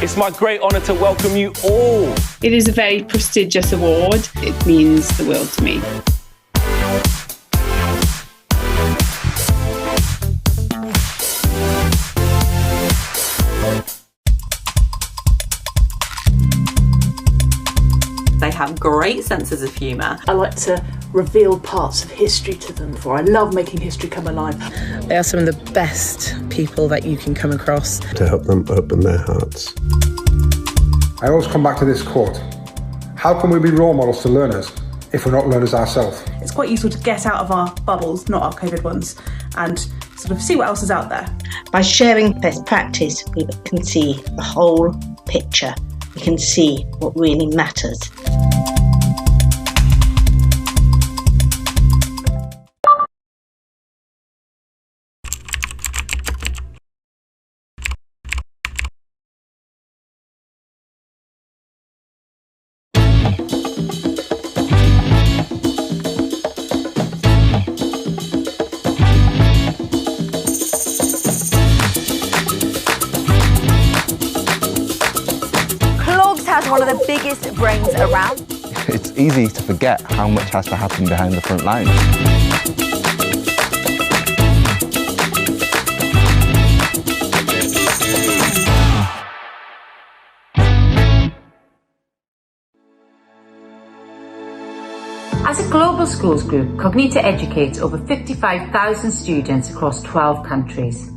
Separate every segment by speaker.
Speaker 1: It's my great honour to welcome you all.
Speaker 2: It is a very prestigious award. It means the world to me.
Speaker 3: They have great senses of humour.
Speaker 4: I like to reveal parts of history to them, for I love making history come alive.
Speaker 5: They are some of the best people that you can come across.
Speaker 6: To help them open their hearts.
Speaker 7: I always come back to this quote. How can we be role models to learners if we're not learners ourselves?
Speaker 8: It's quite useful to get out of our bubbles, not our COVID ones, and sort of see what else is out there.
Speaker 9: By sharing best practice, we can see the whole picture. We can see what really matters.
Speaker 10: One of the biggest brains around.
Speaker 11: It's easy to forget how much has to happen behind the front lines.
Speaker 12: As a global schools group, Cognita educates over 55,000 students across 12 countries.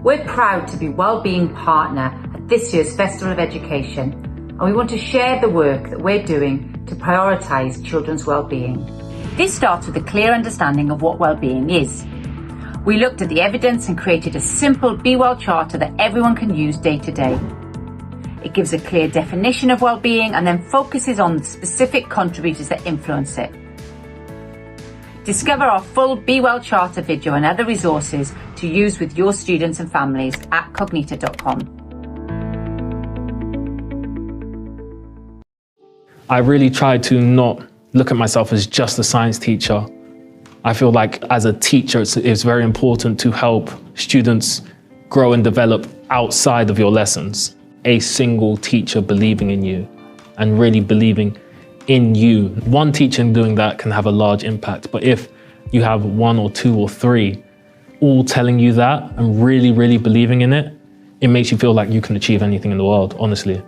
Speaker 12: We're proud to be Wellbeing Partner at this year's Festival of Education, and we want to share the work that we're doing to prioritise children's well-being. This starts with a clear understanding of what well-being is. We looked at the evidence and created a simple Be Well charter that everyone can use day to day. It gives a clear definition of well-being and then focuses on the specific contributors that influence it. Discover our full Be Well charter video and other resources to use with your students and families at cognita.com.
Speaker 13: I really try to not look at myself as just a science teacher. I feel like as a teacher, it's very important to help students grow and develop outside of your lessons. A single teacher believing in you and really believing in you. One teacher doing that can have a large impact, but if you have one or two or three all telling you that and really, really believing in it, it makes you feel like you can achieve anything in the world, honestly.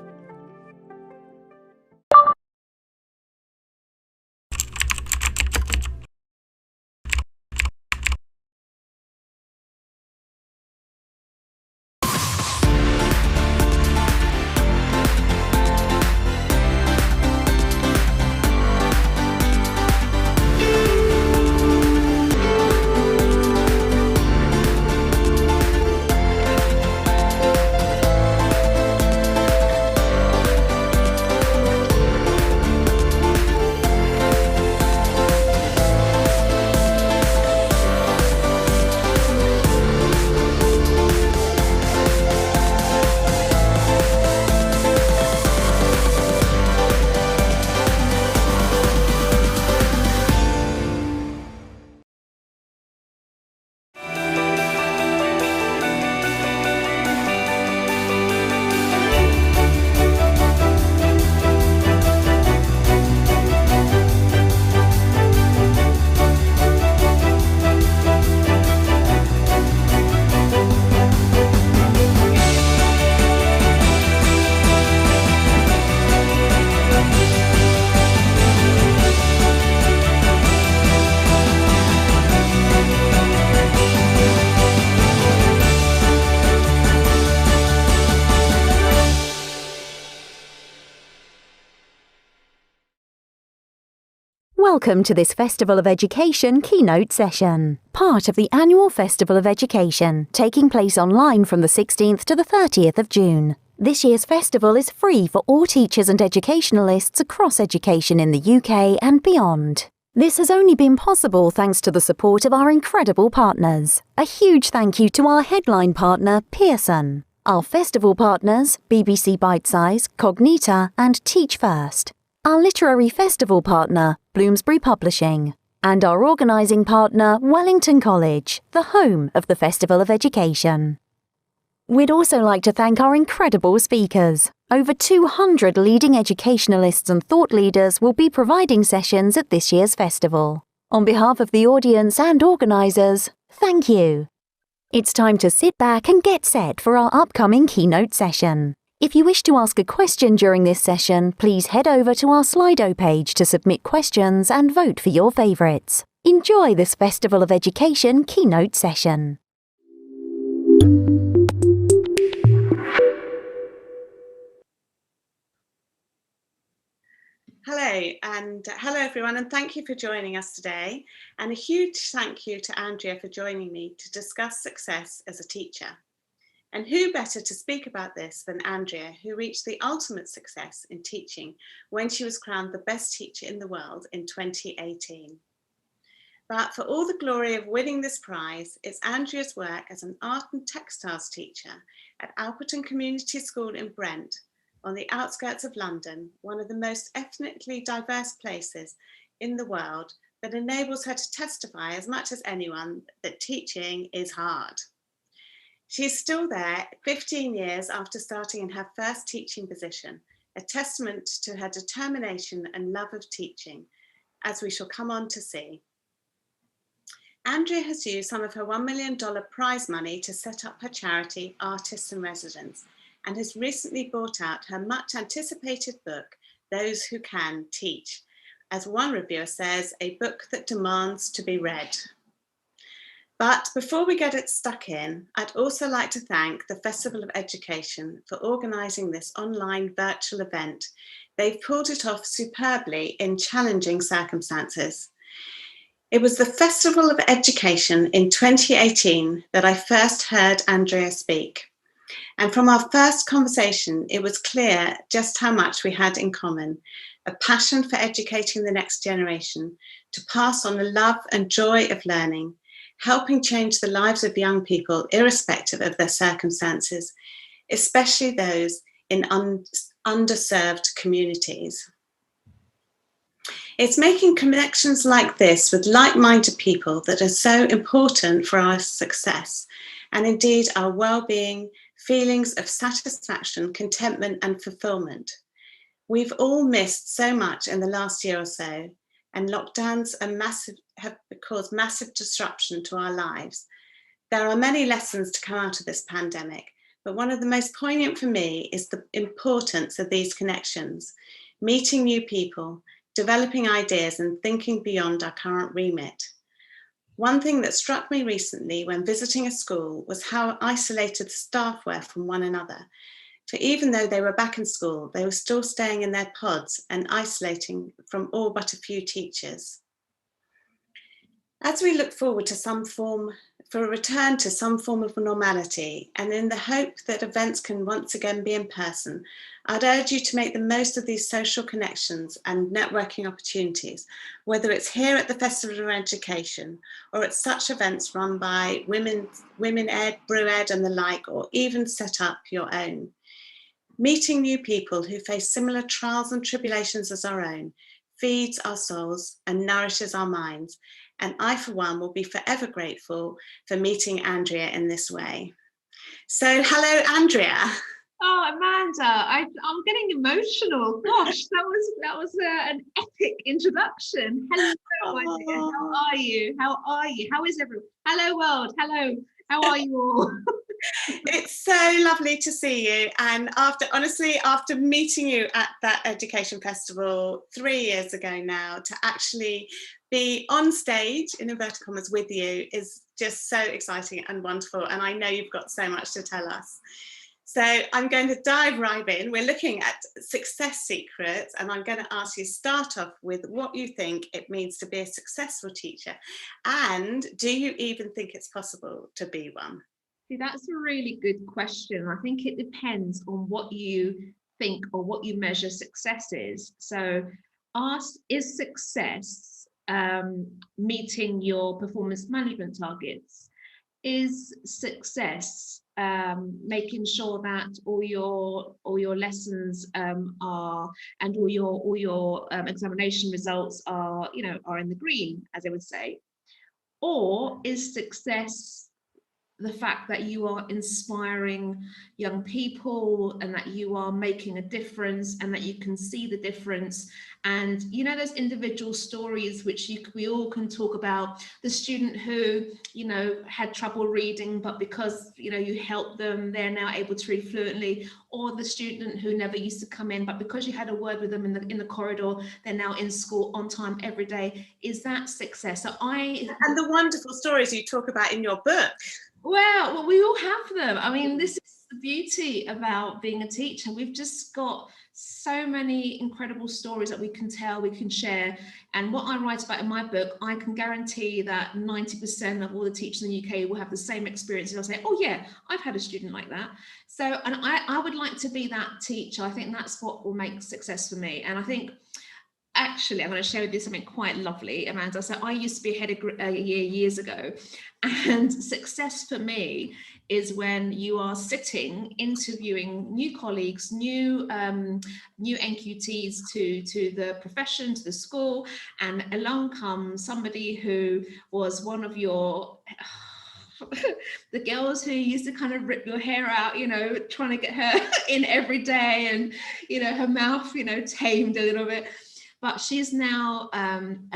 Speaker 10: Welcome to this Festival of Education keynote session, part of the annual Festival of Education, taking place online from the 16th to the 30th of June. This year's festival is free for all teachers and educationalists across education in the UK and beyond. This has only been possible thanks to the support of our incredible partners. A huge thank you to our headline partner, Pearson, our festival partners, BBC Bitesize, Cognita and Teach First, our literary festival partner, Bloomsbury Publishing, and our organising partner, Wellington College, the home of the Festival of Education. We'd also like to thank our incredible speakers. Over 200 leading educationalists and thought leaders will be providing sessions at this year's festival. On behalf of the audience and organisers, thank you. It's time to sit back and get set for our upcoming keynote session. If you wish to ask a question during this session, please head over to our Slido page to submit questions and vote for your favourites. Enjoy this Festival of Education keynote session.
Speaker 14: Hello, and hello everyone, and thank you for joining us today. And a huge thank you to Andrea for joining me to discuss success as a teacher. And who better to speak about this than Andria, who reached the ultimate success in teaching when she was crowned the best teacher in the world in 2018. But for all the glory of winning this prize, it's Andria's work as an art and textiles teacher at Alperton Community School in Brent, on the outskirts of London, one of the most ethnically diverse places in the world, that enables her to testify as much as anyone that teaching is hard. She is still there 15 years after starting in her first teaching position, a testament to her determination and love of teaching, as we shall come on to see. Andria has used some of her $1 million prize money to set up her charity, Artists in Residence, and has recently brought out her much anticipated book, Those Who Can Teach. As one reviewer says, a book that demands to be read. But before we get it stuck in, I'd also like to thank the Festival of Education for organising this online virtual event. They've pulled it off superbly in challenging circumstances. It was the Festival of Education in 2018 that I first heard Andria speak. And from our first conversation, it was clear just how much we had in common, a passion for educating the next generation, to pass on the love and joy of learning, helping change the lives of young people, irrespective of their circumstances, especially those in underserved communities. It's making connections like this with like-minded people that are so important for our success, and indeed our well-being, feelings of satisfaction, contentment, and fulfillment. We've all missed so much in the last year or so, and lockdowns have caused massive disruption to our lives. There are many lessons to come out of this pandemic, but one of the most poignant for me is the importance of these connections, meeting new people, developing ideas, and thinking beyond our current remit. One thing that struck me recently when visiting a school was how isolated the staff were from one another. For even though they were back in school, they were still staying in their pods and isolating from all but a few teachers. As we look forward to a return to some form of normality, and in the hope that events can once again be in person, I'd urge you to make the most of these social connections and networking opportunities, whether it's here at the Festival of Education or at such events run by Women Ed, Brew Ed and the like, or even set up your own. Meeting new people who face similar trials and tribulations as our own feeds our souls and nourishes our minds. And I, for one, will be forever grateful for meeting Andria in this way. So, hello, Andria.
Speaker 15: Oh, Amanda, I'm getting emotional. Gosh, that was an epic introduction. Hello, my dear. How are you? How are you? How is everyone? Hello, world. Hello. How are you all?
Speaker 14: It's so lovely to see you. And after meeting you at that education festival 3 years ago now, to actually be on stage in inverted commas with you is just so exciting and wonderful. And I know you've got so much to tell us. So I'm going to dive right in. We're looking at success secrets, and I'm going to ask you to start off with what you think it means to be a successful teacher. And do you even think it's possible to be one?
Speaker 15: See, that's a really good question. I think it depends on what you think or what you measure success is. So is success meeting your performance management targets? Is success making sure that all your lessons are, and all your examination results are in the green, as I would say? Or is success the fact that you are inspiring young people and that you are making a difference and that you can see the difference. And you know, those individual stories which we all can talk about, the student who, you know, had trouble reading, but because, you know, you helped them, they're now able to read fluently, or the student who never used to come in, but because you had a word with them in the corridor, they're now in school on time every day. Is that success?
Speaker 14: And the wonderful stories you talk about in your book.
Speaker 15: Well, we all have them. I mean, this is the beauty about being a teacher. We've just got so many incredible stories that we can tell, we can share. And what I write about in my book, I can guarantee that 90% of all the teachers in the UK will have the same experiences. I'll say, oh yeah, I've had a student like that. So, and I would like to be that teacher. I think that's what will make success for me. And I think, actually, I'm going to share with you something quite lovely, Amanda. So I used to be a head of years ago, and success for me is when you are sitting interviewing new colleagues, new NQTs to the profession, to the school, and along comes somebody who was one of your the girls who used to kind of rip your hair out, you know, trying to get her in every day, and, you know, her mouth, you know, tamed a little bit. But she's now an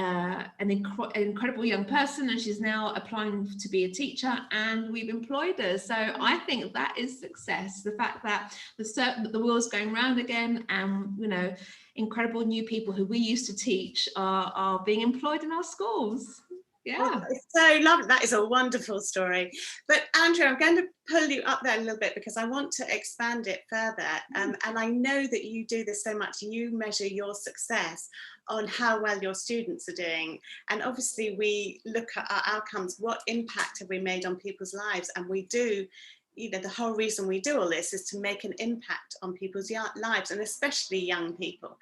Speaker 15: incredible young person, and she's now applying to be a teacher, and we've employed her. So I think that is success. The fact that the wheel's going round again, and, you know, incredible new people who we used to teach are being employed in our schools. Yeah.
Speaker 14: Oh, it's so lovely. That is a wonderful story. But Andrea, I'm going to pull you up there a little bit because I want to expand it further. And I know that you do this so much. You measure your success on how well your students are doing. And obviously we look at our outcomes. What impact have we made on people's lives? And we do, you know, the whole reason we do all this is to make an impact on people's lives, and especially young people.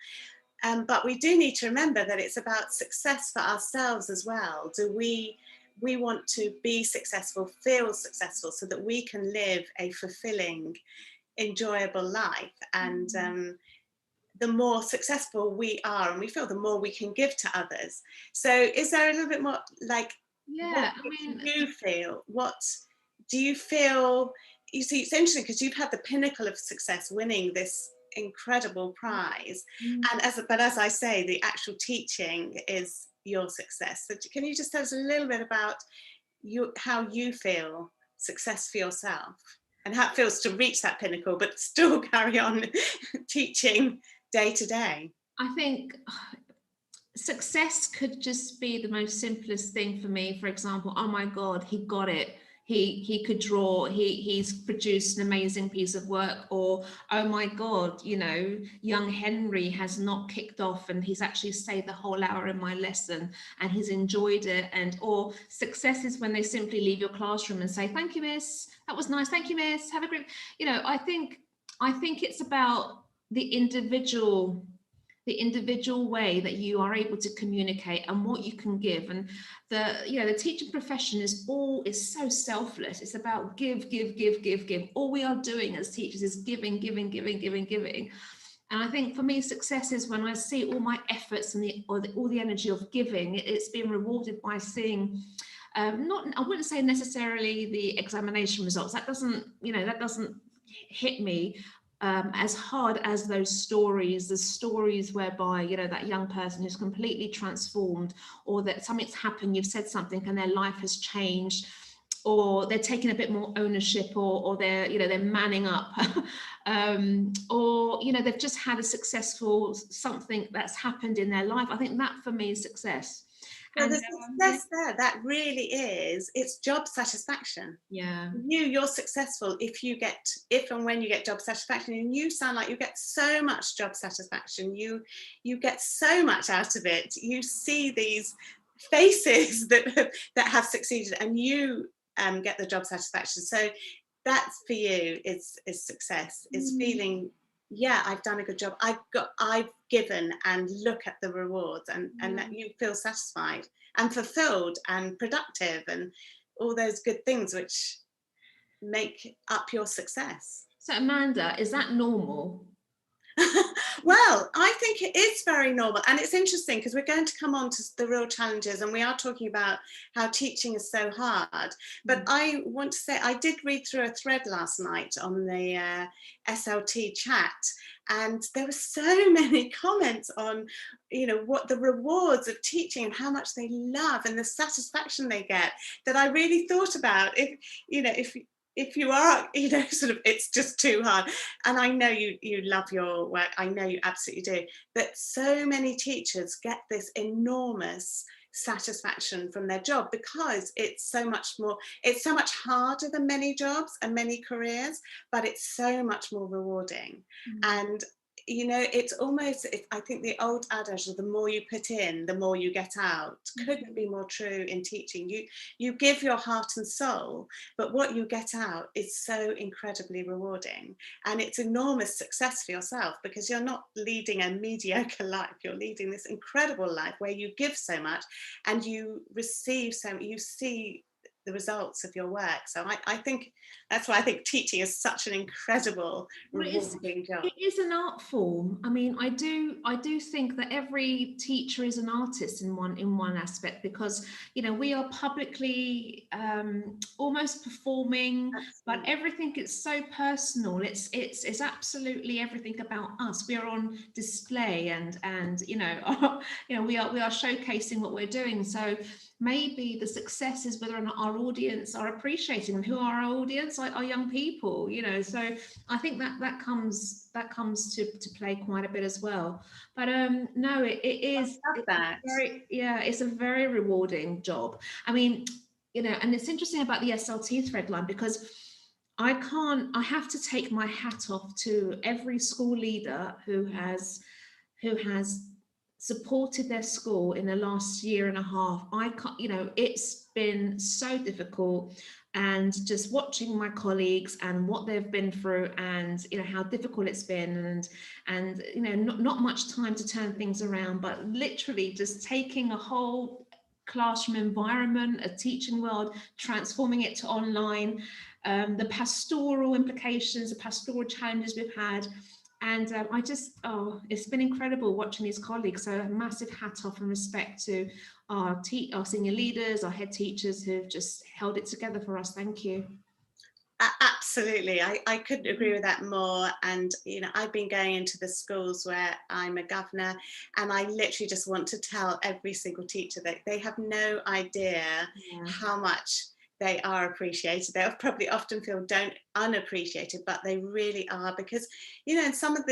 Speaker 14: But we do need to remember that it's about success for ourselves as well. Do we want to be successful, feel successful, so that we can live a fulfilling, enjoyable life. And the more successful we are and we feel, the more we can give to others. So is there a little bit more like,
Speaker 15: yeah,
Speaker 14: what do you feel? What do you feel? You see, it's interesting because you've had the pinnacle of success, winning this incredible prize, and as I say, the actual teaching is your success. So can you just tell us a little bit about how you feel success for yourself, and how it feels to reach that pinnacle but still carry on teaching day to day?
Speaker 15: I think success could just be the most simplest thing for me. For example, oh my God, he got it. He could draw, he's produced an amazing piece of work, or, oh my God, you know, young Henry has not kicked off and he's actually stayed the whole hour in my lesson and he's enjoyed it. And, or success is when they simply leave your classroom and say, thank you, miss, that was nice, thank you, miss, have a great, you know, I think it's about the individual way that you are able to communicate and what you can give. And the teaching profession is so selfless. It's about give. All we are doing as teachers is giving. And I think for me, success is when I see all my efforts and all the energy of giving, it's being rewarded by seeing, I wouldn't say necessarily the examination results. That doesn't hit me as hard as the stories whereby, you know, that young person who's completely transformed, or that something's happened, you've said something and their life has changed, or they're taking a bit more ownership, or they're, you know, they're manning up, or, you know, they've just had a successful something that's happened in their life. I think that for me is success.
Speaker 14: Well, the success there, that really is, it's job satisfaction.
Speaker 15: Yeah.
Speaker 14: You're successful if and when you get job satisfaction, and you sound like you get so much job satisfaction. You get so much out of it. You see these faces that have succeeded, and you get the job satisfaction. So that's for you is success. It's feeling, yeah, I've done a good job. I've given, and look at the rewards, and that you feel satisfied and fulfilled and productive, and all those good things which make up your success.
Speaker 15: So Amanda, is that normal?
Speaker 14: Well, I think it is very normal, and it's interesting because we're going to come on to the real challenges, and we are talking about how teaching is so hard. But I want to say I did read through a thread last night on the SLT chat, and there were so many comments on, you know, what the rewards of teaching and how much they love and the satisfaction they get, that I really thought about if you are, you know, sort of, it's just too hard. And I know you love your work. I know you absolutely do. But so many teachers get this enormous satisfaction from their job because it's so much harder than many jobs and many careers, but it's so much more rewarding. And you know, it's almost, I think the old adage of the more you put in, the more you get out, couldn't be more true in teaching. You give your heart and soul, but what you get out is so incredibly rewarding. And it's enormous success for yourself because you're not leading a mediocre life, you're leading this incredible life where you give so much and you receive so much, you see the results of your work. So I think that's why I think teaching is such an incredible, rewarding job.
Speaker 15: It is an art form. I mean, I do think that every teacher is an artist in one aspect, because, you know, we are publicly almost performing, but everything is so personal. It's absolutely everything about us. We are on display, and you know, we are showcasing what we're doing. So maybe the success is whether or not our audience are appreciating, and who are our audience? Our young people, you know. So I think that comes to play quite a bit as well. But no, it's a very rewarding job. I mean, you know, and it's interesting about the SLT threadline, because I have to take my hat off to every school leader who has supported their school in the last year and a half. You know, it's been so difficult, and just watching my colleagues and what they've been through, and you know how difficult it's been, and you know, not much time to turn things around, but literally just taking a whole classroom environment, a teaching world, transforming it to online, the pastoral implications, the pastoral challenges we've had. And it's been incredible watching these colleagues. So a massive hat off and respect to our senior leaders, our head teachers who've just held it together for us. Thank you.
Speaker 14: Absolutely, I couldn't agree with that more. And you know, I've been going into the schools where I'm a governor, and I literally just want to tell every single teacher that they have no idea how much they are appreciated. They'll probably often feel unappreciated, but they really are, because you know, in some of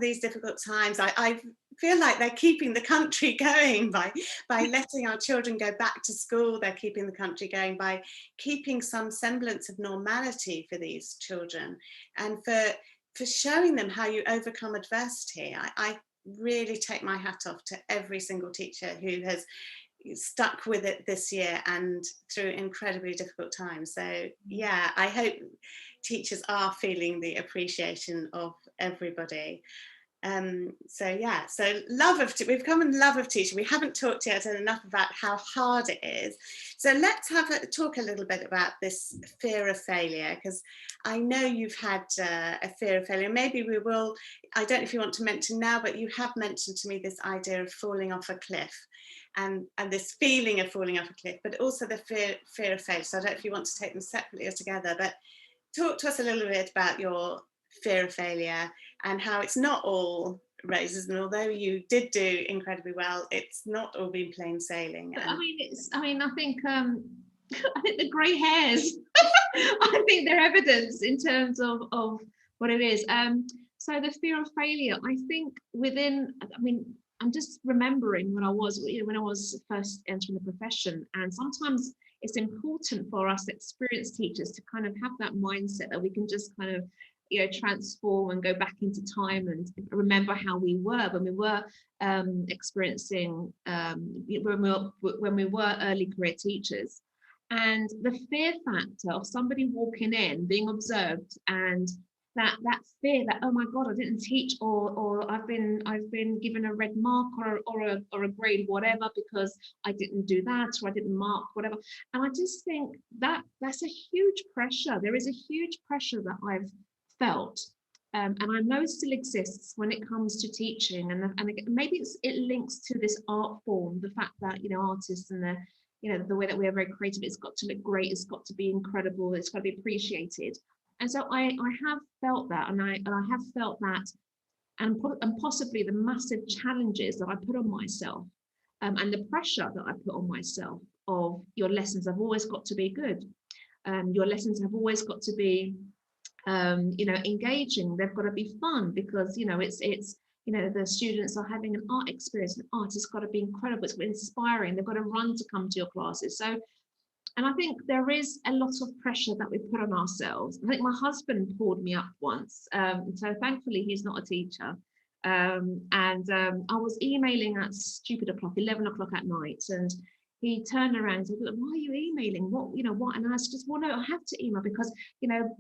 Speaker 14: these difficult times, I feel like they're keeping the country going by letting our children go back to school. They're keeping the country going by keeping some semblance of normality for these children, and for showing them how you overcome adversity. I really take my hat off to every single teacher who has stuck with it this year and through incredibly difficult times. So yeah, I hope teachers are feeling the appreciation of everybody. So we've come in love of teaching. We haven't talked yet enough about how hard it is. So let's talk a little bit about this fear of failure, because I know you've had a fear of failure. Maybe we will, I don't know if you want to mention now, but you have mentioned to me this idea of falling off a cliff, and this feeling of falling off a cliff, but also the fear of failure. So I don't know if you want to take them separately or together, but talk to us a little bit about your fear of failure and how it's not all roses, and although you did do incredibly well, it's not all been plain sailing.
Speaker 15: I think the grey hairs I think they're evidence in terms of what it is. So the fear of failure, I think I'm just remembering when I was first entering the profession, and sometimes it's important for us experienced teachers to kind of have that mindset that we can just kind of, you know, transform and go back into time and remember how we were when we were experiencing when we were early career teachers. And the fear factor of somebody walking in, being observed, and that fear that, oh my God, I didn't teach, or I've been given a red mark or a grade, whatever, because I didn't do that, or I didn't mark, whatever. And I just think that's a huge pressure. There is a huge pressure that I've felt And I know still exists when it comes to teaching, and maybe it links to this art form, the fact that artists and the way that we are very creative, it's got to look great, it's got to be incredible, it's got to be appreciated. And so I have felt that, and I have felt that, and possibly the massive challenges that I put on myself, and the pressure that I put on myself of your lessons have always got to be good. Your lessons have always got to be engaging. They've got to be fun, because it's the students are having an art experience, and art has got to be incredible, it's inspiring, they've got to run to come to your classes. So, and I think there is a lot of pressure that we put on ourselves. I think my husband pulled me up once, so thankfully he's not a teacher, and I was emailing at stupid o'clock, 11 o'clock at night, and he turned around and said, "Why are you emailing? What?" And I just, "Well, no, I have to email because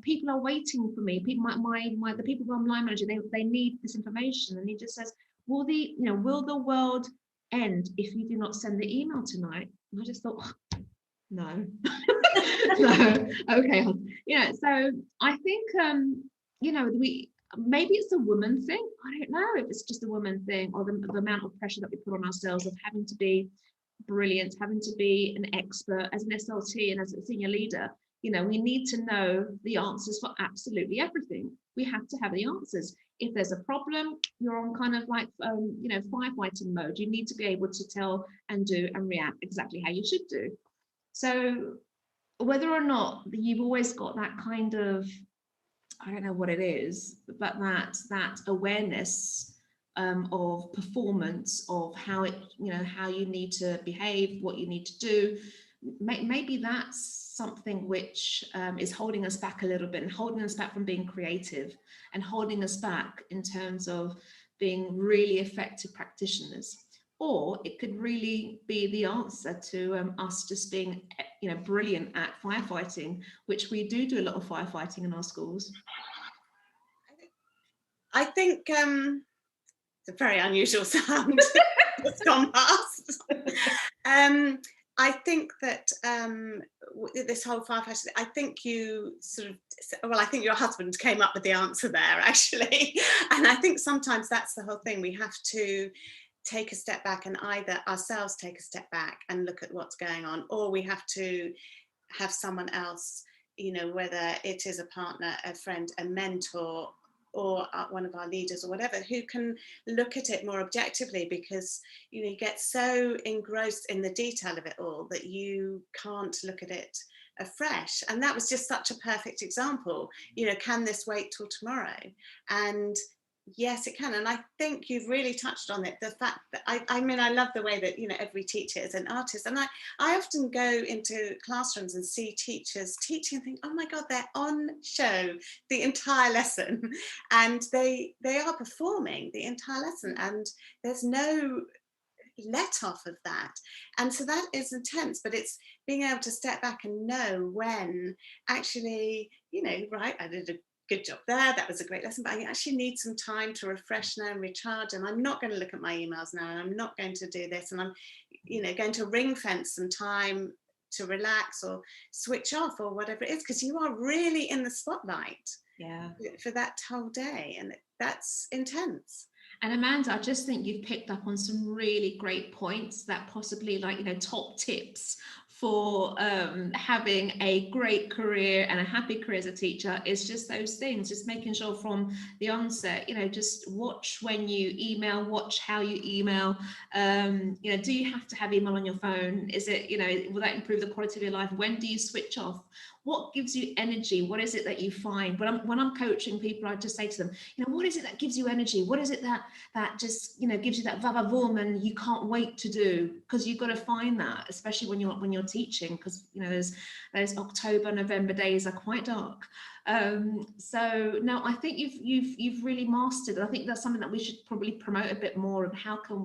Speaker 15: people are waiting for me. People, the people who I'm line manager, they need this information." And he just says, "Will the world end if you do not send the email tonight?" And I just thought, no, no, okay, So I think maybe it's a woman thing. I don't know if it's just a woman thing, or the amount of pressure that we put on ourselves of having to be brilliant, having to be an expert as an SLT and as a senior leader. We need to know the answers for absolutely everything. We have to have the answers. If there's a problem, you're on kind of like firefighting mode. You need to be able to tell and do and react exactly how you should do. So whether or not you've always got that kind of, I don't know what it is, but that awareness of performance, of how how you need to behave, what you need to do, maybe that's something which is holding us back a little bit, and holding us back from being creative, and holding us back in terms of being really effective practitioners. Or it could really be the answer to us just being brilliant at firefighting, which we do a lot of firefighting in our schools.
Speaker 14: I think it's a very unusual sound that's gone past. I think that this whole firefighting, I think I think your husband came up with the answer there, actually. And I think sometimes that's the whole thing. We have to take a step back and either ourselves take a step back and look at what's going on, or we have to have someone else, whether it is a partner, a friend, a mentor, or one of our leaders or whatever, who can look at it more objectively, because you get so engrossed in the detail of it all that you can't look at it afresh. And that was just such a perfect example. Can this wait till tomorrow? And yes, it can. And I think you've really touched on it, the fact that I love the way that every teacher is an artist, and I often go into classrooms and see teachers teaching and think, oh my god, they're on show the entire lesson, and they are performing the entire lesson, and there's no let off of that. And so that is intense, but it's being able to step back and know when actually, right, I did a good job there, that was a great lesson, but I actually need some time to refresh now and recharge, and I'm not going to look at my emails now, and I'm not going to do this, and I'm going to ring fence some time to relax or switch off or whatever it is, because you are really in the spotlight for that whole day, and that's intense.
Speaker 15: And Amanda, I just think you've picked up on some really great points that possibly top tips for having a great career and a happy career as a teacher is just those things, just making sure from the onset, just watch when you email, watch how you email, do you have to have email on your phone? Is it, will that improve the quality of your life? When do you switch off? What gives you energy? What is it that you find? When I'm coaching people, I just say to them, what is it that gives you energy? What is it that just gives you that vavavoom and you can't wait to do? Because you've got to find that, especially when you're teaching, because those October, November days are quite dark. So no, I think you've really mastered it. I think that's something that we should probably promote a bit more of. How can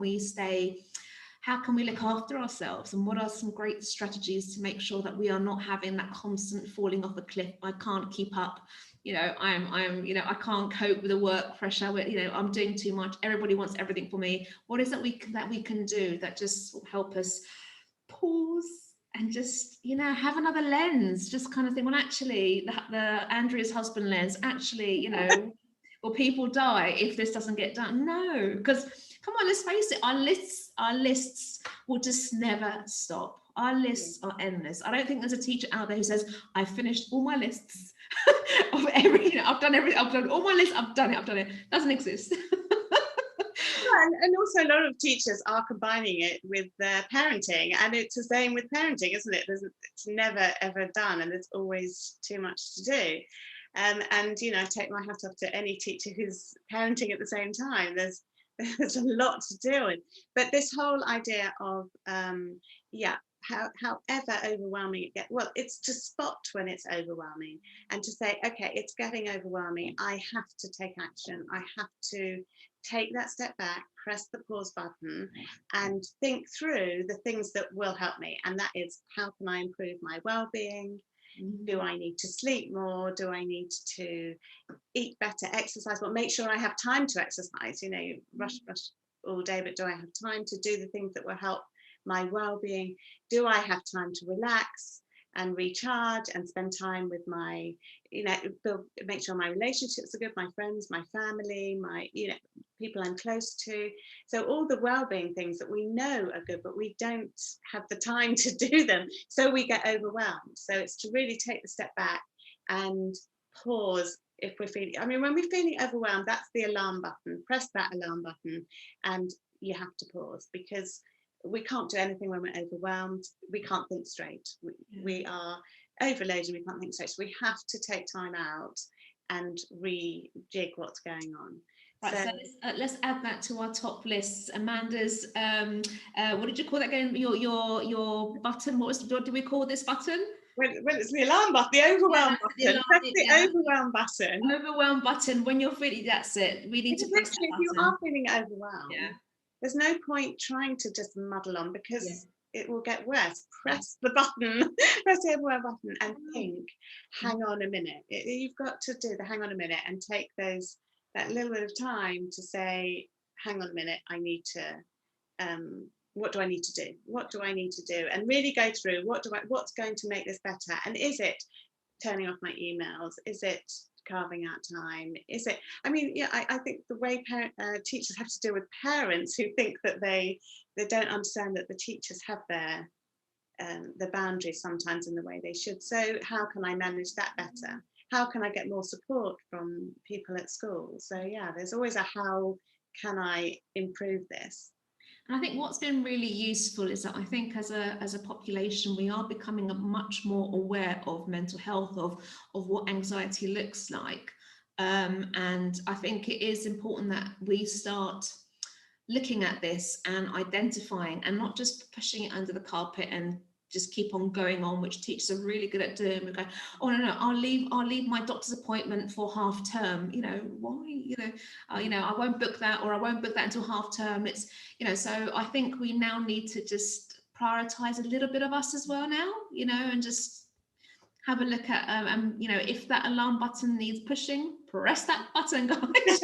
Speaker 15: we look after ourselves, and what are some great strategies to make sure that we are not having that constant falling off a cliff? I can't keep up, I can't cope with the work pressure, I'm doing too much, everybody wants everything for me. What is it that we can do that just will help us pause and just have another lens, just kind of think, well, actually the Andria's husband lens, actually or people die if this doesn't get done. No, because come on, let's face it, our lists will just never stop. Our lists are endless. I don't think there's a teacher out there who says, I've finished all my lists of I've done everything, I've done all my lists, I've done it. Doesn't exist.
Speaker 14: And also a lot of teachers are combining it with their parenting, and it's the same with parenting, isn't it? It's never ever done, and there's always too much to do. And you know, I take my hat off to any teacher who's parenting at the same time. There's a lot to deal with. But this whole idea of however overwhelming it gets, well, it's to spot when it's overwhelming and to say, okay, it's getting overwhelming. I have to take action. I have to take that step back, press the pause button, and think through the things that will help me. And that is, how can I improve my well-being? Do I need to sleep more? Do I need to eat better, exercise more? Make sure I have time to exercise. You know, you rush all day, but do I have time to do the things that will help my well-being? Do I have time to relax and recharge and spend time with my, you know, make sure my relationships are good, my friends, my family, my, you know, people I'm close to. So all the well-being things that we know are good, but we don't have the time to do them, so we get overwhelmed. So it's to really take the step back and pause if we're feeling, I mean, when we're feeling overwhelmed, that's the alarm button. Press that alarm button and you have to pause, because we can't do anything when we're overwhelmed. We can't think straight. We are overloaded. We can't think straight. So we have to take time out and rejig what's going on.
Speaker 15: Right, so let's add that to our top lists. Amanda's, what did you call that again? Your button. What did we call this button?
Speaker 14: Well, it's the alarm button, the overwhelm button. Press the overwhelm button.
Speaker 15: Overwhelm button. When you're feeling, that's it. We need to press that button.
Speaker 14: If you are feeling overwhelmed, there's no point trying to just muddle on, because it will get worse. Press the button, press the overwhelm button, and think. Hang on a minute. You've got to do the hang on a minute and take that little bit of time to say, hang on a minute, I need to, what do I need to do? What do I need to do? And really go through, what's going to make this better? And is it turning off my emails? Is it carving out time? Is it, I mean, yeah, I think the way teachers have to deal with parents who think that they don't understand that the teachers have their boundaries sometimes in the way they should. So how can I manage that better? How can I get more support from people at school? So yeah, there's always a how can I improve this?
Speaker 15: And I think what's been really useful is that I think as a population, we are becoming much more aware of mental health, of what anxiety looks like. And I think it is important that we start looking at this and identifying, and not just pushing it under the carpet and just keep on going on, which teachers are really good at doing. We go, oh no, I'll leave my doctor's appointment for half term. You know, why? I won't book that, or I won't book that until half term. It's, so I think we now need to just prioritize a little bit of us as well now, and just have a look at, if that alarm button needs pushing, press that button, guys.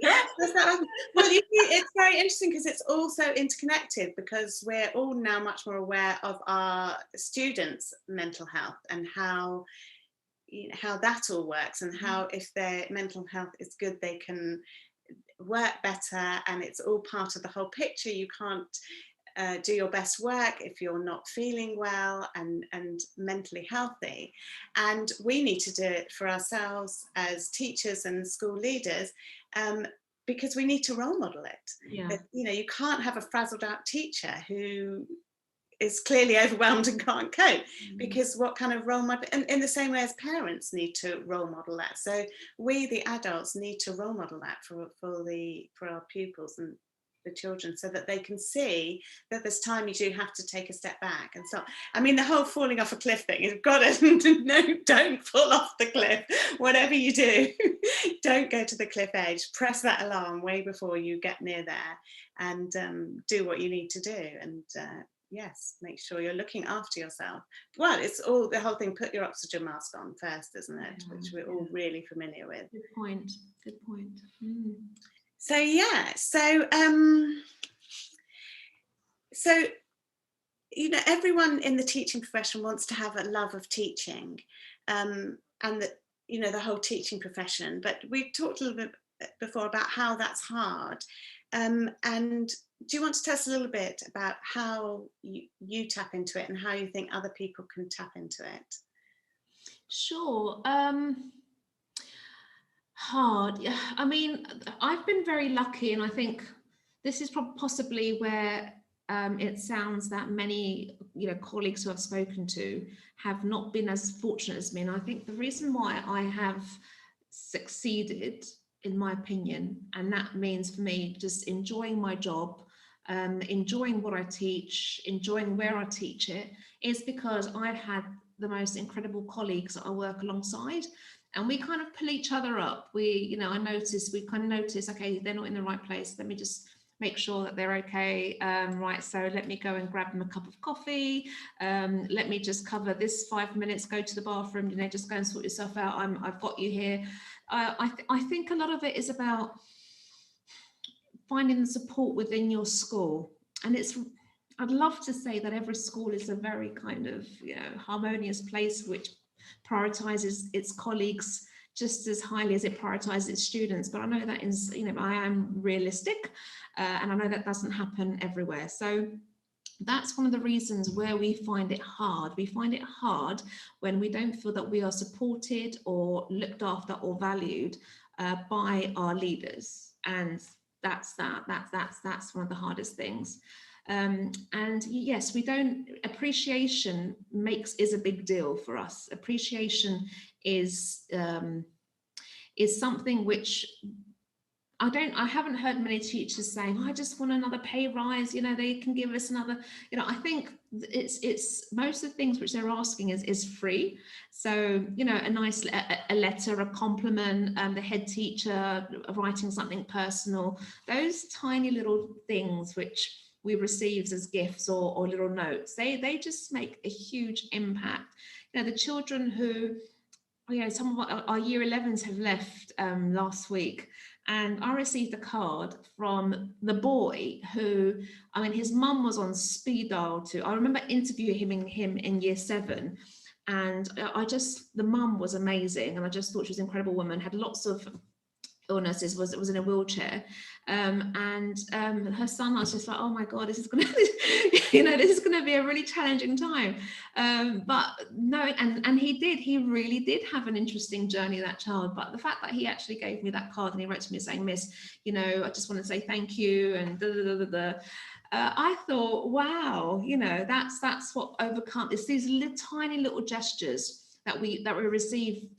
Speaker 14: Yes, well, it's very interesting because it's also interconnected, because we're all now much more aware of our students' mental health and how that all works, and how if their mental health is good, they can work better, and it's all part of the whole picture. You can't do your best work if you're not feeling well and mentally healthy. And we need to do it for ourselves as teachers and school leaders, because we need to role model it.
Speaker 15: Yeah.
Speaker 14: You can't have a frazzled out teacher who is clearly overwhelmed and can't cope, because what kind of role model, and in the same way as parents need to role model that. So we, the adults, need to role model that for our pupils and the children, so that they can see that there's time you do have to take a step back. And so, I mean, the whole falling off a cliff thing, you've got to no, don't fall off the cliff. Whatever you do, don't go to the cliff edge. Press that alarm way before you get near there, and do what you need to do. And yes, make sure you're looking after yourself. Well, it's all the whole thing. Put your oxygen mask on first, isn't it? Which we're all really familiar with.
Speaker 15: Good point. Good point.
Speaker 14: So yeah, so everyone in the teaching profession wants to have a love of teaching, and that you know, the whole teaching profession, but we've talked a little bit before about how that's hard. And do you want to tell us a little bit about how you tap into it and how you think other people can tap into it?
Speaker 15: Sure. Hard. I mean, I've been very lucky, and I think this is possibly where it sounds that many, colleagues who I've spoken to have not been as fortunate as me. And I think the reason why I have succeeded, in my opinion, and that means for me just enjoying my job, enjoying what I teach, enjoying where I teach it, is because I've had the most incredible colleagues that I work alongside, and we kind of pull each other up. We kind of notice, okay, they're not in the right place. Let me just make sure that they're okay. Right, so let me go and grab them a cup of coffee. Let me just cover this 5 minutes, go to the bathroom, just go and sort yourself out. I've got you here. I think a lot of it is about finding the support within your school. And I'd love to say that every school is a very kind of harmonious place which prioritizes its colleagues just as highly as it prioritizes its students. But I know that is, I am realistic, and I know that doesn't happen everywhere. So that's one of the reasons where we find it hard. We find it hard when we don't feel that we are supported or looked after or valued by our leaders. And that's one of the hardest things. And yes, appreciation is a big deal for us. Appreciation is something which I haven't heard many teachers saying, I just want another pay rise, they can give us another, I think it's most of the things which they're asking is free. So, a nice a letter, a compliment, the head teacher writing something personal, those tiny little things which we receive as gifts or little notes, they just make a huge impact. The children who, some of our year 11s have left last week, and I received a card from the boy who, his mum was on speed dial I remember interviewing him in year 7, and the mum was amazing, and I just thought she was an incredible woman, had lots of illnesses, was in a wheelchair, and her son, I was just like, oh my god, this is gonna this is gonna be a really challenging time, but no, and he really did have an interesting journey, that child. But the fact that he actually gave me that card and he wrote to me saying, Miss, I just want to say thank you, and I thought, wow, that's what overcome. It's these tiny little gestures that we receive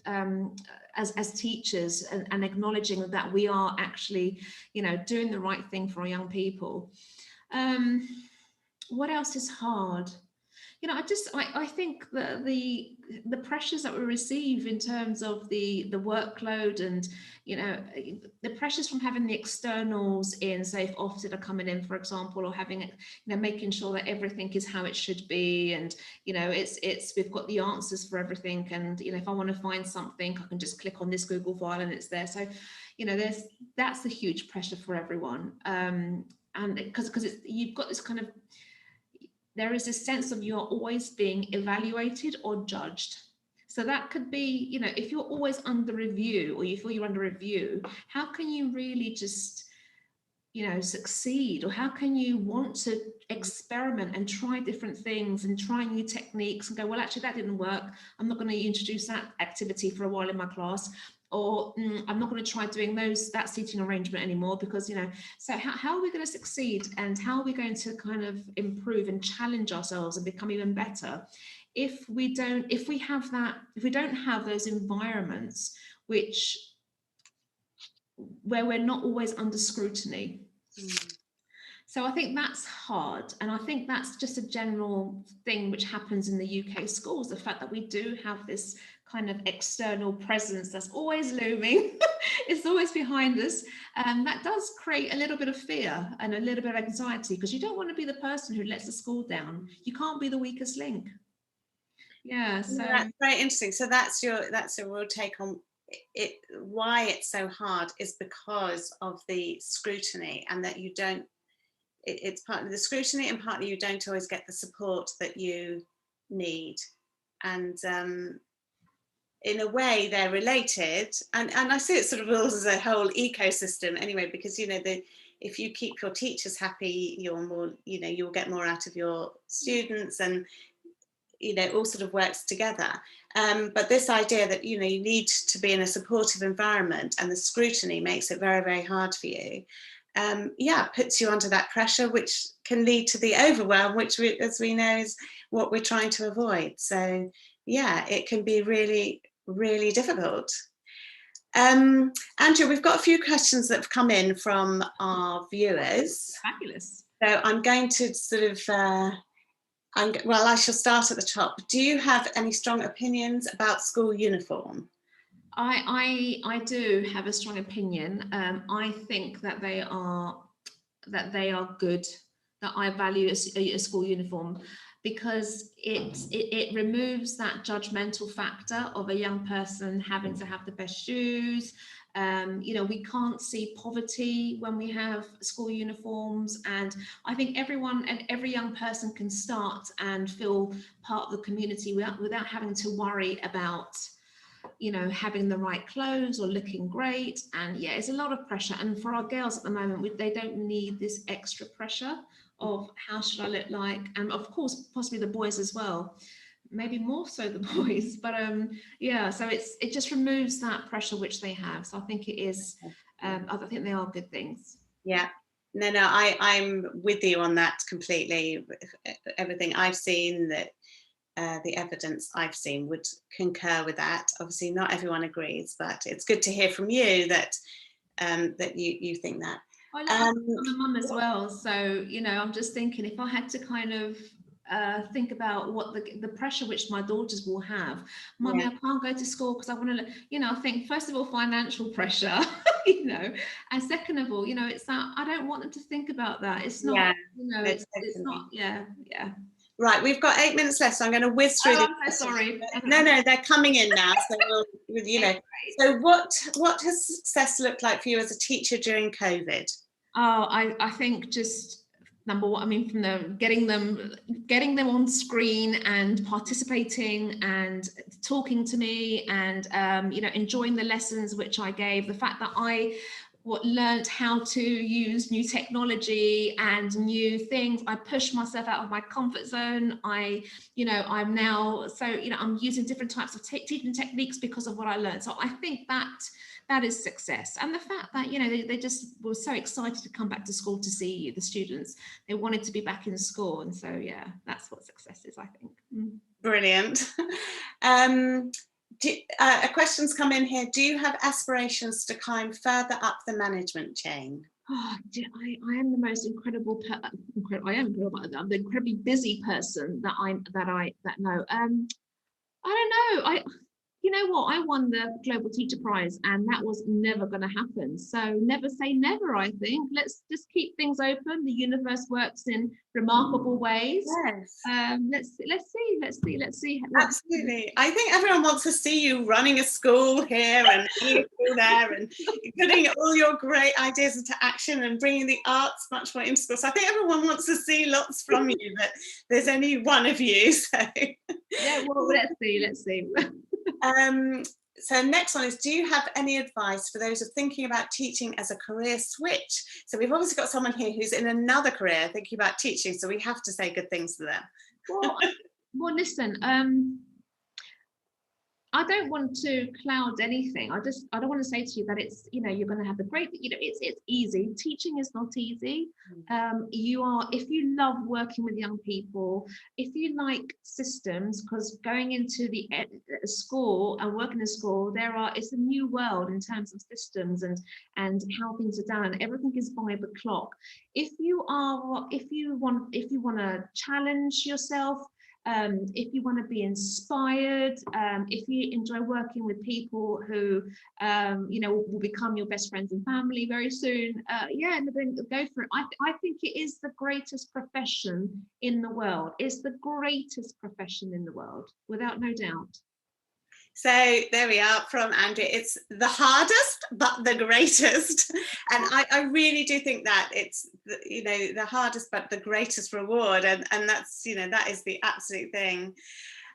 Speaker 15: as teachers, and acknowledging that we are actually, doing the right thing for our young people. What else is hard? I think that the pressures that we receive in terms of the workload, and the pressures from having the externals in, say if Ofsted are coming in, for example, or having it, making sure that everything is how it should be, and it's we've got the answers for everything, and if I want to find something, I can just click on this Google file and it's there. So that's a huge pressure for everyone, and because you've got this kind of, there is a sense of you're always being evaluated or judged. So that could be, if you're always under review, or you feel you're under review, how can you really just, succeed? Or how can you want to experiment and try different things and try new techniques and go, well, actually that didn't work, I'm not going to introduce that activity for a while in my class, or I'm not going to try doing that seating arrangement anymore, because, so how are we going to succeed, and how are we going to kind of improve and challenge ourselves and become even better if we don't have those environments where we're not always under scrutiny. So I think that's hard, and I think that's just a general thing which happens in the UK schools, the fact that we do have this kind of external presence that's always looming, it's always behind us, and that does create a little bit of fear and a little bit of anxiety, because you don't want to be the person who lets the school down. You can't be the weakest link. Yeah, so
Speaker 14: that's very interesting. So that's a real take on it. Why it's so hard is because of the scrutiny, and that you don't, it's partly the scrutiny, and partly you don't always get the support that you need. And in a way they're related, and I see it sort of as a whole ecosystem anyway, because if you keep your teachers happy, you're more, you'll get more out of your students, and all sort of works together. But this idea that you need to be in a supportive environment, and the scrutiny makes it very, very hard for you, puts you under that pressure, which can lead to the overwhelm, which as we know is what we're trying to avoid. So yeah, it can be really, really difficult. Andrea, we've got a few questions that have come in from our viewers.
Speaker 15: Fabulous.
Speaker 14: So I'm going to sort of, I shall start at the top. Do you have any strong opinions about school uniform?
Speaker 15: I do have a strong opinion. I think that they are good, that I value a school uniform, because it removes that judgmental factor of a young person having to have the best shoes. We can't see poverty when we have school uniforms, and I think everyone and every young person can start and feel part of the community without having to worry about having the right clothes or looking great. And yeah, it's a lot of pressure, and for our girls at the moment, they don't need this extra pressure of how should I look like, and of course possibly the boys as well, maybe more so the boys, but so it just removes that pressure which they have. So I think it is I think they are good things.
Speaker 14: No, I'm with you on that completely. Everything I've seen, that the evidence I've seen would concur with that. Obviously not everyone agrees, but it's good to hear from you that that you think that.
Speaker 15: I'm a mum as well, so I'm just thinking, if I had to kind of think about what the pressure which my daughters will have, Mummy, I can't go to school because I want to, I think first of all financial pressure, and second of all, it's that I don't want them to think about that. It's not, it's not,
Speaker 14: Right, we've got 8 minutes left, so I'm going to whiz through.
Speaker 15: I'm so sorry.
Speaker 14: No, they're coming in now. So So what has success looked like for you as a teacher during COVID?
Speaker 15: Oh, I think just number one, from the getting them on screen and participating and talking to me and enjoying the lessons which I gave. The fact that I learned how to use new technology and new things. I pushed myself out of my comfort zone. I'm now, I'm using different types of teaching techniques because of what I learned. So I think that is success. And the fact that, they just were so excited to come back to school to see you, the students. They wanted to be back in school. And so, yeah, that's what success is, I think.
Speaker 14: Brilliant. A question's come in here. Do you have aspirations to climb further up the management chain?
Speaker 15: Oh, I am the most incredible. I am incredible. I'm the incredibly busy person that know. I don't know. You know what? I won the Global Teacher Prize, and that was never going to happen. So never say never, I think. Let's just keep things open. The universe works in remarkable ways.
Speaker 14: Yes.
Speaker 15: Let's see.
Speaker 14: Absolutely. I think everyone wants to see you running a school here and running a school there, and putting all your great ideas into action and bringing the arts much more into school. So I think everyone wants to see lots from you, but there's only one of you. So
Speaker 15: yeah, well, let's see.
Speaker 14: So next one is, do you have any advice for those who are thinking about teaching as a career switch? So we've obviously got someone here who's in another career thinking about teaching, so we have to say good things to them.
Speaker 15: Well, listen, I don't want to cloud anything. I don't want to say to you that it's, you're going to have the great, it's easy. Teaching is not easy. If you love working with young people, if you like systems, because going into the school and working in school, it's a new world in terms of systems and how things are done. Everything is by the clock. If you want to challenge yourself, if you want to be inspired, if you enjoy working with people who will become your best friends and family very soon, then go for it. I think it is the greatest profession in the world. It's the greatest profession in the world, without no doubt.
Speaker 14: So there we are from Andrea. It's the hardest, but the greatest. And I really do think that it's, the hardest, but the greatest reward. And that's, that is the absolute thing.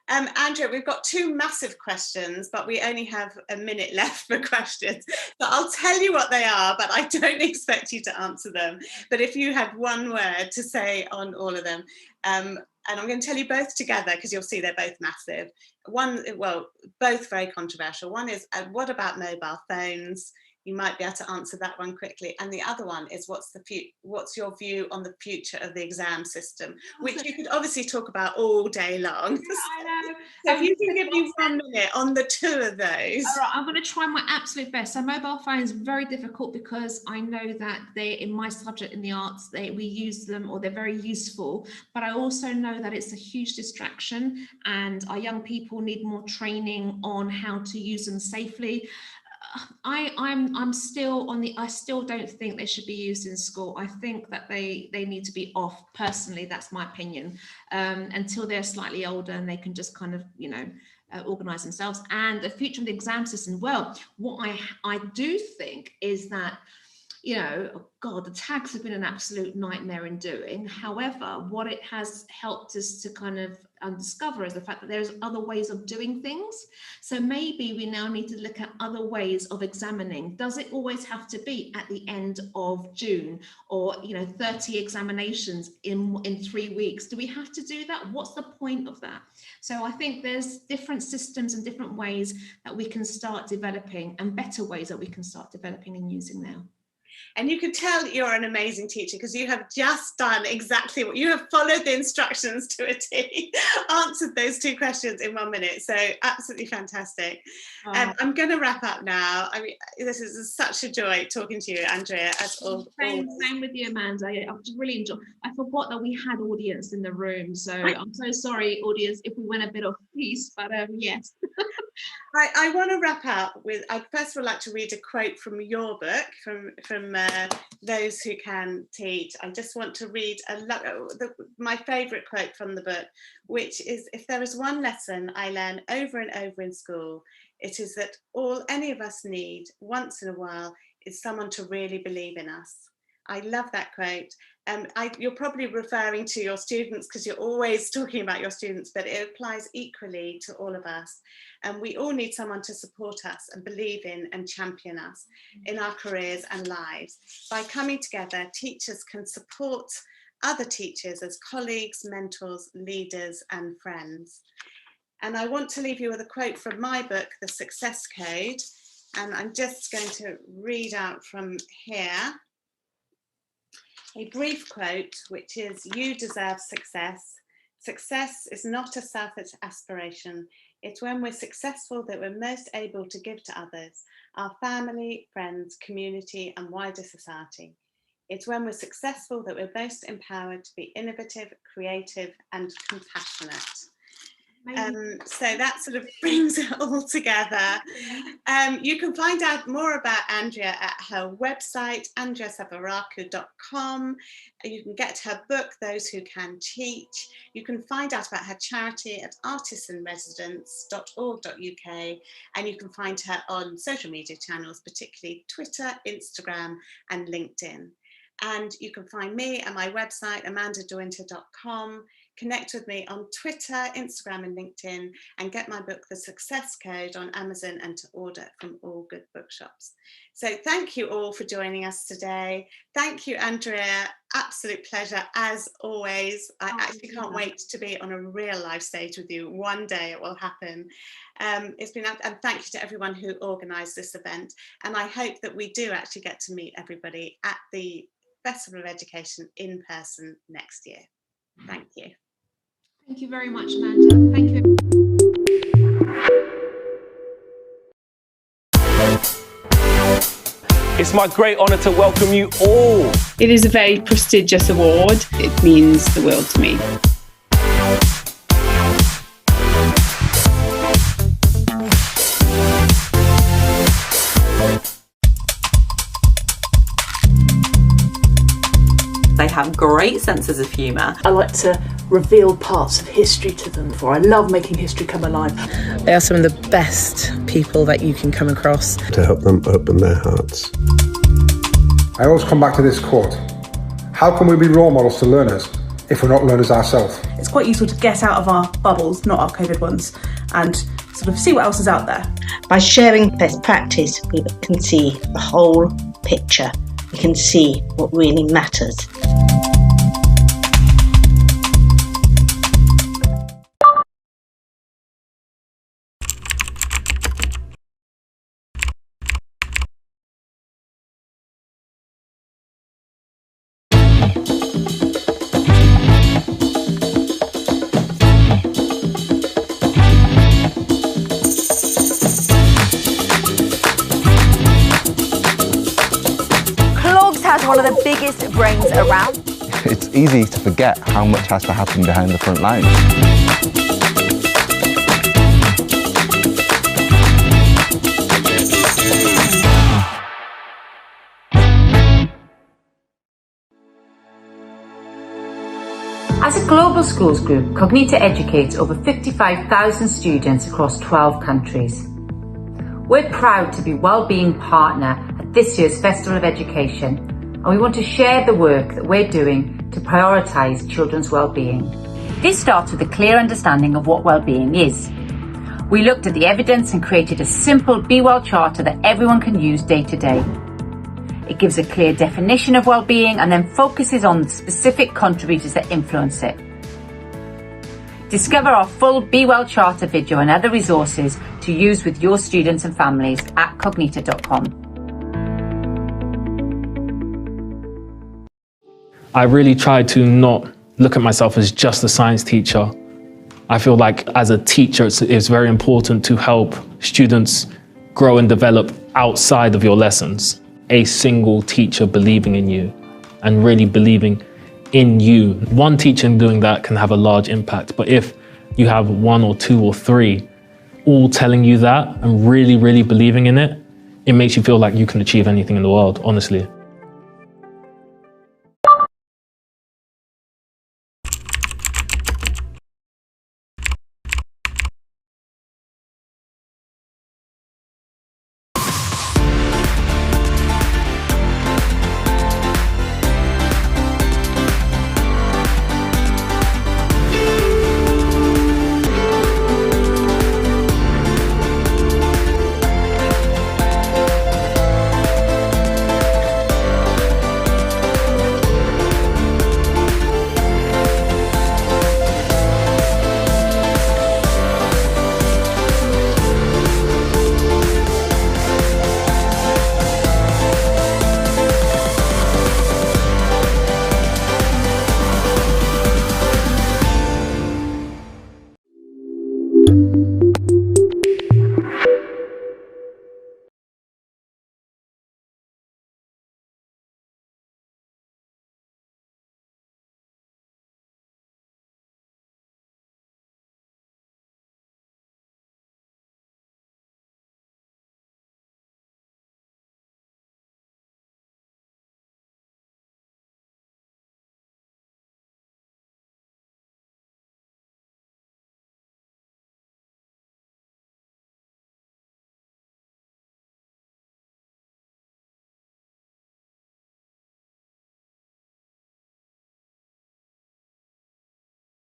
Speaker 14: Andrea, we've got two massive questions, but we only have a minute left for questions. So I'll tell you what they are, but I don't expect you to answer them. But if you had one word to say on all of them, and I'm going to tell you both together because you'll see they're both massive. One, well, both very controversial. One is, what about mobile phones? You might be able to answer that one quickly. And the other one is, what's your view on the future of the exam system, which you could obviously talk about all day long.
Speaker 15: I know.
Speaker 14: So if you can give me 1 minute on the two of those.
Speaker 15: All right, I'm going to try my absolute best. So mobile phones are very difficult because I know that in my subject in the arts, we use them, or they're very useful. But I also know that it's a huge distraction, and our young people need more training on how to use them safely. I'm still on I still don't think they should be used in school. I think that they need to be off. Personally, that's my opinion, until they're slightly older and they can just kind of, organize themselves. And the future of the exam system, well, what I do think is that, the tags have been an absolute nightmare in doing. However, what it has helped us to kind of discover is the fact that there's other ways of doing things. So maybe we now need to look at other ways of examining. Does it always have to be at the end of June, or 30 examinations in 3 weeks? Do we have to do that? What's the point of that? So I think there's different systems and different ways that we can start developing, and better ways that we can start developing and using now.
Speaker 14: And you can tell you're an amazing teacher because you have just done exactly what you have followed the instructions to a T, answered those two questions in 1 minute. So absolutely fantastic. I'm going to wrap up now. I mean, this is such a joy talking to you, Andria, as always.
Speaker 15: Same with you, Amanda. I've just really enjoyed. I forgot that we had audience in the room, so I'm so sorry, audience, if we went a bit off piece. But yes.
Speaker 14: I want to wrap up with, I'd first of all like to read a quote from your book, from Those Who Can Teach. I just want to read my favourite quote from the book, which is, if there is one lesson I learn over and over in school, it is that all any of us need once in a while is someone to really believe in us. I love that quote. You're probably referring to your students because you're always talking about your students, but it applies equally to all of us. And we all need someone to support us and believe in and champion us in our careers and lives. By coming together, teachers can support other teachers as colleagues, mentors, leaders, and friends. And I want to leave you with a quote from my book, The Success Code. And I'm just going to read out from here. A brief quote, which is, "You deserve success. Success is not a selfish aspiration. It's when we're successful that we're most able to give to others, our family, friends, community, and wider society. It's when we're successful that we're most empowered to be innovative, creative, and compassionate." So that sort of brings it all together. You can find out more about Andria at her website, andriazafirakou.com. You can get her book, Those Who Can Teach. You can find out about her charity at artisanresidence.org.uk, and you can find her on social media channels, particularly Twitter, Instagram, and LinkedIn. And you can find me at my website, amandadewinter.com. Connect with me on Twitter, Instagram, and LinkedIn, and get my book, The Success Code, on Amazon and to order from all good bookshops. So thank you all for joining us today. Thank you, Andria. Absolute pleasure, as always. I actually can't wait to be on a real live stage with you. One day it will happen. It's been, and thank you to everyone who organised this event. And I hope that we do actually get to meet everybody at the Festival of Education in person next year. Thank you.
Speaker 15: Thank you very much, Amanda. Thank you.
Speaker 1: It's my great honour to welcome you all.
Speaker 2: It is a very prestigious award. It means the world to me.
Speaker 3: They have great senses of humour.
Speaker 4: I like to reveal parts of history to them, for I love making history come alive.
Speaker 5: They are some of the best people that you can come across.
Speaker 6: To help them open their hearts.
Speaker 7: I always come back to this quote. How can we be role models to learners if we're not learners ourselves.
Speaker 8: It's quite useful to get out of our bubbles, not our COVID ones, and sort of see what else is out there.
Speaker 9: By sharing best practice, we can see the whole picture. We can see what really matters.
Speaker 10: One of the biggest brains around.
Speaker 11: It's easy to forget how much has to happen behind the front lines.
Speaker 12: As a global schools group, Cognita educates over 55,000 students across 12 countries. We're proud to be Wellbeing Partner at this year's Festival of Education, and we want to share the work that we're doing to prioritise children's well-being. This starts with a clear understanding of what well-being is. We looked at the evidence and created a simple Be Well charter that everyone can use day to day. It gives a clear definition of well-being and then focuses on the specific contributors that influence it. Discover our full Be Well charter video and other resources to use with your students and families at cognita.com.
Speaker 13: I really try to not look at myself as just a science teacher. I feel like as a teacher, it's very important to help students grow and develop outside of your lessons. A single teacher believing in you and really believing in you. One teacher doing that can have a large impact, but if you have one or two or three all telling you that and really, really believing in it, it makes you feel like you can achieve anything in the world, honestly.